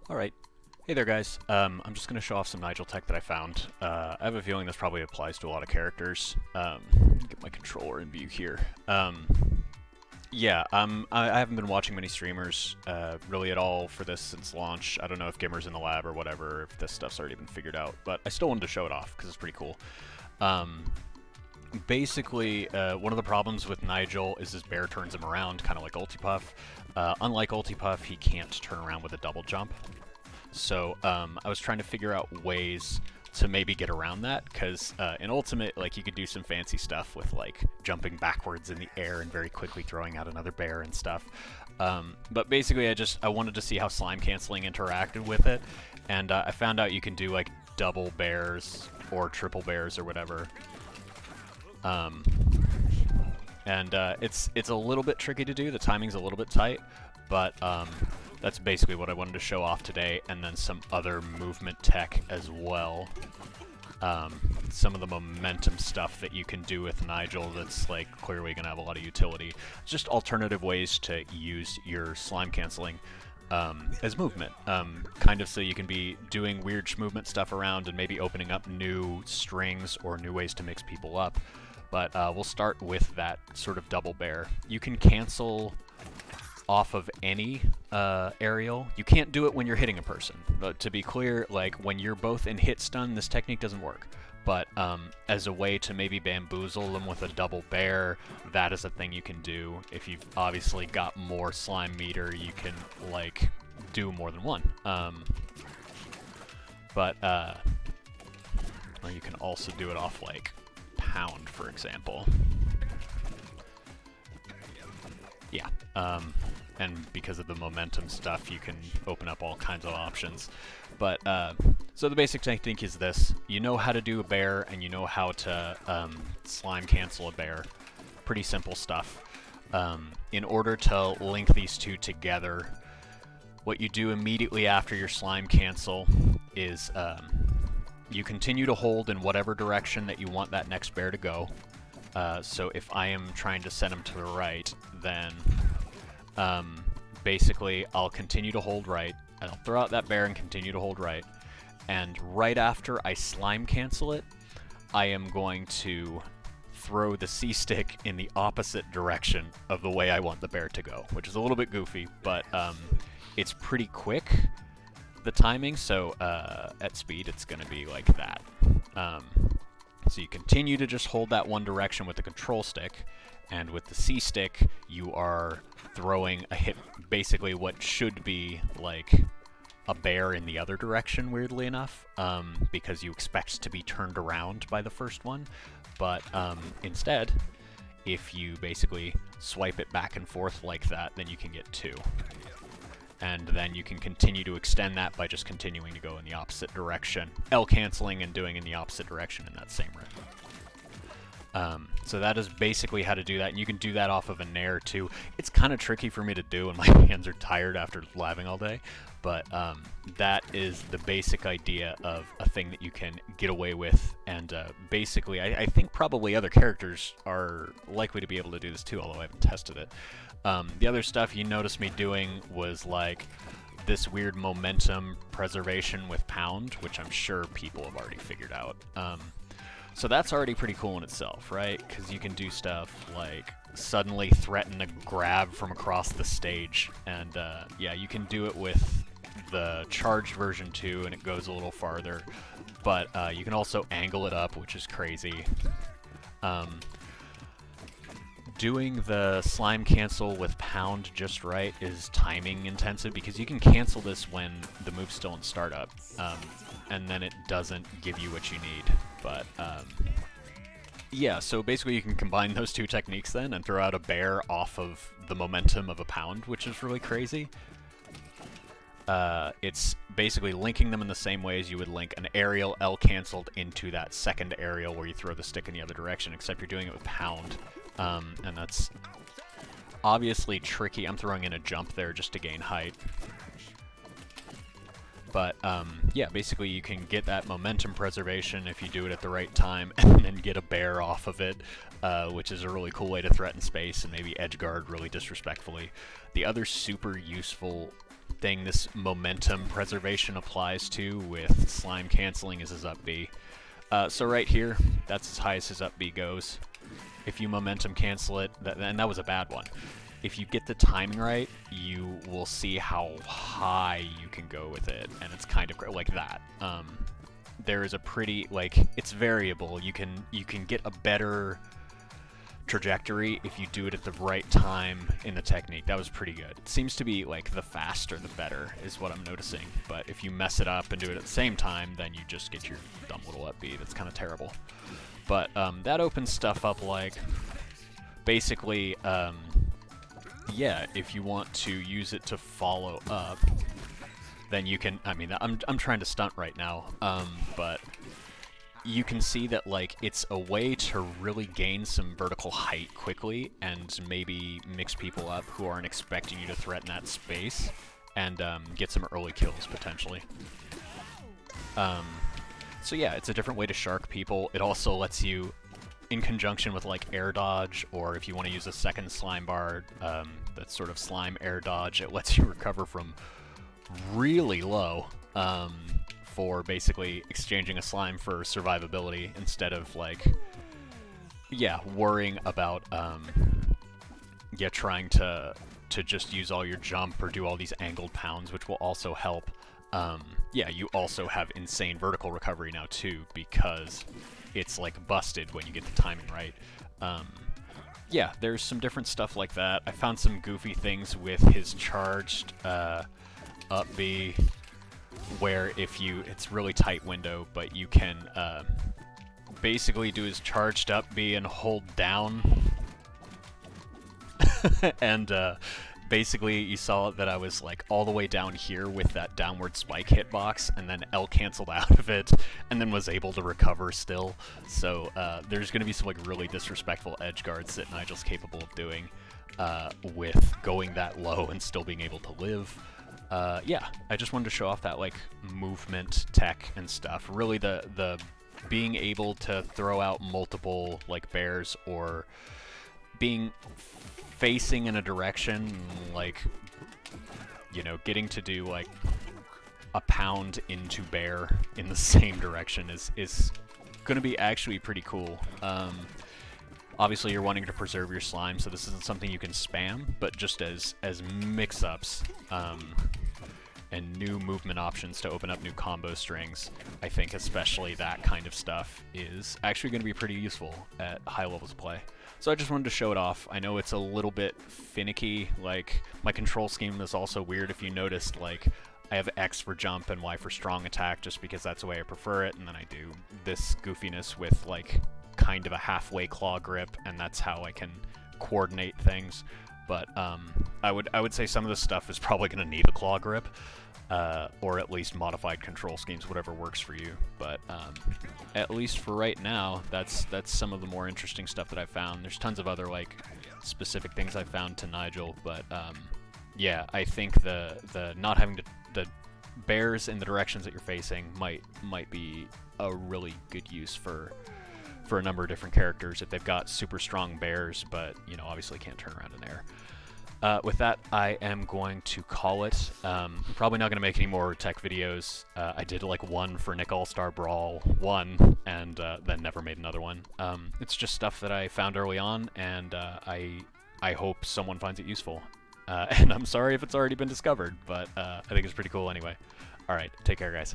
Alright. Hey there guys, I'm just going to show off some Nigel tech that I found. I have a feeling this probably applies to a lot of characters. Get my controller in view here. I haven't been watching many streamers really at all for this since launch. I don't know if Gimmer's in the lab or whatever, if this stuff's already been figured out, but I still wanted to show it off because it's pretty cool. Basically, one of the problems with Nigel is his Bair turns him around, kind of like Ultipuff. Unlike Ultipuff, he can't turn around with a double jump. So I was trying to figure out ways to maybe get around that, because in Ultimate, like, you could do some fancy stuff with, like, jumping backwards in the air and very quickly throwing out another Bair and stuff. But basically, I wanted to see how slime canceling interacted with it, and I found out you can do, like, double Bairs or triple Bairs or whatever. It's a little bit tricky to do. The timing's a little bit tight, but that's basically what I wanted to show off today, and then some other movement tech as well. Some of the momentum stuff that you can do with Nigel that's, like, clearly going to have a lot of utility. Just alternative ways to use your slime canceling as movement, kind of so you can be doing weird movement stuff around and maybe opening up new strings or new ways to mix people up. But we'll start with that sort of double Bair. You can cancel off of any aerial. You can't do it when you're hitting a person. But to be clear, like, when you're both in hit stun, this technique doesn't work. But as a way to maybe bamboozle them with a double Bair, that is a thing you can do. If you've obviously got more slime meter, you can, like, do more than one. Or you can also do it off, like, pound, for example. Yeah, and because of the momentum stuff, you can open up all kinds of options. But, so the basic technique is this. You know how to do a Bair, and you know how to slime cancel a Bair. Pretty simple stuff. In order to link these two together, what you do immediately after your slime cancel is you continue to hold in whatever direction that you want that next Bair to go. So if I am trying to send him to the right, then basically I'll continue to hold right, and I'll throw out that Bair and continue to hold right, and right after I slime cancel it, I am going to throw the C-stick in the opposite direction of the way I want the Bair to go, which is a little bit goofy, but it's pretty quick, the timing, so at speed it's going to be like that. So you continue to just hold that one direction with the control stick, and with the C-stick, you are throwing a hit, basically what should be like a Bair in the other direction, weirdly enough, because you expect to be turned around by the first one. But instead, if you basically swipe it back and forth like that, then you can get two. And then you can continue to extend that by just continuing to go in the opposite direction, L-canceling and doing in the opposite direction in that same route. So that is basically how to do that, and you can do that off of a Nair too. It's kind of tricky for me to do, and my hands are tired after labbing all day, but that is the basic idea of a thing that you can get away with, and basically I think probably other characters are likely to be able to do this too, although I haven't tested it. The other stuff you noticed me doing was, like, this weird momentum preservation with pound, which I'm sure people have already figured out. So that's already pretty cool in itself, right? Because you can do stuff like suddenly threaten a grab from across the stage, and yeah, you can do it with the charged version too, and it goes a little farther, but you can also angle it up, which is crazy. Doing the slime cancel with pound just right is timing intensive, because you can cancel this when the move's still in startup, and then it doesn't give you what you need. But yeah, so basically you can combine those two techniques then and throw out a Bair off of the momentum of a pound, which is really crazy. It's basically linking them in the same way as you would link an aerial L-cancelled into that second aerial where you throw the stick in the other direction, except you're doing it with pound. And that's obviously tricky. I'm throwing in a jump there just to gain height. But yeah, basically you can get that momentum preservation if you do it at the right time, and then get a Bair off of it, which is a really cool way to threaten space and maybe edge guard really disrespectfully. The other super useful thing this momentum preservation applies to with slime canceling is his up B. So right here, that's as high as his up B goes. If you momentum cancel it, and that was a bad one. If you get the timing right, you will see how high you can go with it, and it's kind of like that. There is a pretty, like, it's variable. You can get a better trajectory if you do it at the right time in the technique. That was pretty good. It seems to be like the faster the better is what I'm noticing, but if you mess it up and do it at the same time, then you just get your dumb little up B. That's kind of terrible. But that opens stuff up like basically yeah, if you want to use it to follow up, then you can, I mean, I'm trying to stunt right now, but you can see that, like, it's a way to really gain some vertical height quickly and maybe mix people up who aren't expecting you to threaten that space and get some early kills, potentially. So yeah, it's a different way to shark people. It also lets you, in conjunction with, like, air dodge, or if you want to use a second slime bar, that's sort of slime air dodge, it lets you recover from really low, for basically exchanging a slime for survivability instead of, like, yeah, worrying about, yeah, trying to just use all your jump or do all these angled pounds, which will also help. Yeah, you also have insane vertical recovery now too, because it's, like, busted when you get the timing right. Yeah, there's some different stuff like that. I found some goofy things with his charged up B, where if you, it's really tight window, but you can basically do his charged up B and hold down. And basically you saw that I was, like, all the way down here with that downward spike hitbox, and then L canceled out of it, and then was able to recover still. So there's going to be some, like, really disrespectful edge guards that Nigel's capable of doing with going that low and still being able to live. Yeah, I just wanted to show off that, like, movement tech and stuff. Really the being able to throw out multiple, like, bears, or being facing in a direction, like, you know, getting to do, like, a pound into bear in the same direction is gonna be actually pretty cool. Obviously you're wanting to preserve your slime, so this isn't something you can spam, but just as mix-ups, and new movement options to open up new combo strings, I think especially that kind of stuff is actually going to be pretty useful at high levels of play. So I just wanted to show it off. I know it's a little bit finicky, like, my control scheme is also weird. If you noticed, like, I have X for jump and Y for strong attack just because that's the way I prefer it, and then I do this goofiness with, like, kind of a halfway claw grip, and that's how I can coordinate things. But I would say some of this stuff is probably going to need a claw grip, or at least modified control schemes, whatever works for you. But at least for right now, that's some of the more interesting stuff that I've found. There's tons of other, like, specific things I found to Nigel, but yeah, I think the not having the bears in the directions that you're facing might be a really good use for a number of different characters if they've got super strong bears, but, you know, obviously can't turn around in air. With that, I am going to call it. Probably not going to make any more tech videos. I did, like, one for Nick All-Star Brawl 1, and then never made another one. It's just stuff that I found early on, and I hope someone finds it useful. And I'm sorry if it's already been discovered, but I think it's pretty cool anyway. Alright, take care, guys.